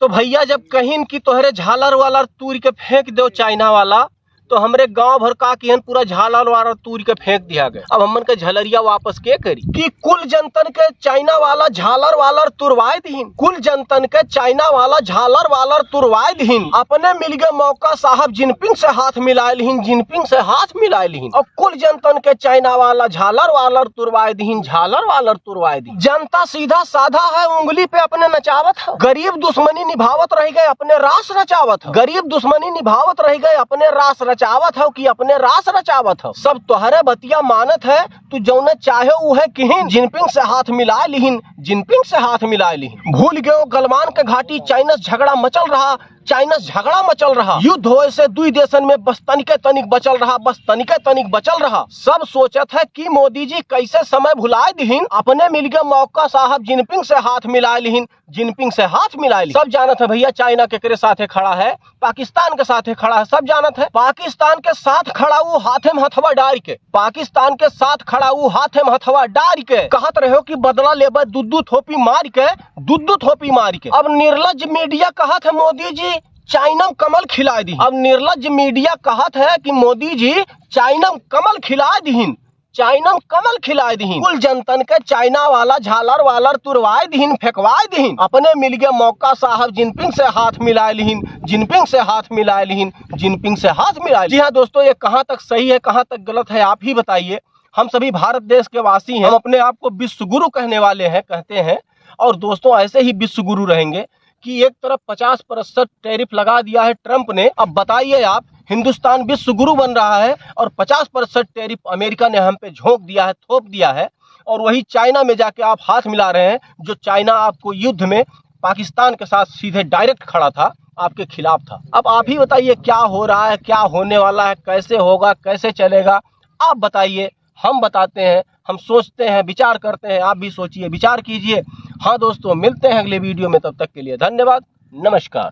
तो भैया जब कहीं की तोहरे झालर वालर तूर के फेंक दो चाइना वाला, तो हमरे गांव भर का किहन पूरा झालर वालर तूर के फेंक दिया गया। अब हमन के झलरिया वापस के करी कि कुल जनतन के चाइना वाला झालर वालर तुरवाए दीन, कुल जनतन के चाइना वाला झालर वालर तुरवाए दीन। अपने मिल गए मौका साहब जिनपिंग से हाथ मिलाए लीन, जिनपिंग से हाथ मिलाए लीन और कुल जनतन के चाइना वाला झालर वालर तुरवाए दीन, झालर वालर तुरवाए दी। जनता सीधा साधा है, उंगली पे अपने नचावत है। गरीब दुश्मनी निभावत रह गए, अपने रास रचावत है। गरीब दुश्मनी निभावत रह गए, अपने रास रचावत है कि अपने रास रचावत है। सब तोहरे बतिया मानत है, तू जौने चाहे उहे किहिन। जिनपिंग से हाथ मिलाए लीन, जिनपिंग से हाथ मिलाए लीन। भूल गए गलवान के घाटी चाइना झगड़ा मचल रहा, चाइना झगड़ा मचल रहा। युद्ध होए से दुई देशन में बस तनिके तनिक बचल रहा, बस तनिके तनिक बचल रहा। सब सोचत है कि मोदी जी कैसे समय भुलाए दीन। अपने मिल गए मौका साहब जिनपिंग से हाथ मिलाए लीन, जिनपिंग से हाथ मिलाए ली। सब जानत है भैया चाइना केकरे साथे खड़ा है, पाकिस्तान के साथे खड़ा है। सब जानत है पाकिस्तान के साथ खड़ा वो हाथे में हथवा डाल के, पाकिस्तान के साथ खड़ा वो हाथे में हथवा डाल के कहत रहे कि बदला लेबे दुद्दू थोपी मार के, दुद्दू थोपी मार के। अब निर्लज मीडिया कहत है मोदी जी चाइना में कमल खिला दी। अब निर्लज मीडिया कहत है कि मोदी जी चाइना में कमल खिला दीन, चाइना में कमल खिलाए दीन। कुल जनतन के चाइना वाला झालर वालर तुरवाए दीन, फेंकवाए दीन। अपने मिल गए मौका साहब जिनपिंग से हाथ मिलाए लीन, जिनपिंग से हाथ मिलाए लीन, जिनपिंग से हाथ मिलाए। जी हाँ दोस्तों, ये कहाँ तक सही है कहाँ तक गलत है आप ही बताइए। हम सभी भारत देश के वासी हैं, हम अपने आप को विश्व गुरु कहने वाले हैं, कहते हैं। और दोस्तों ऐसे ही विश्व गुरु रहेंगे कि एक तरफ 50% टैरिफ लगा दिया है ट्रंप ने। अब बताइए आप, हिंदुस्तान विश्व गुरु बन रहा है और 50% टैरिफ अमेरिका ने हम पे झोंक दिया है, थोप दिया है। और वही चाइना में जाके आप हाथ मिला रहे हैं, जो चाइना आपको युद्ध में पाकिस्तान के साथ सीधे डायरेक्ट खड़ा था, आपके खिलाफ था। अब आप ही बताइए क्या हो रहा है, क्या होने वाला है, कैसे होगा, कैसे चलेगा, आप बताइए। हम बताते हैं, हम सोचते हैं, विचार करते हैं, आप भी सोचिए, विचार कीजिए। हाँ दोस्तों, मिलते हैं अगले वीडियो में, तब तक के लिए धन्यवाद, नमस्कार।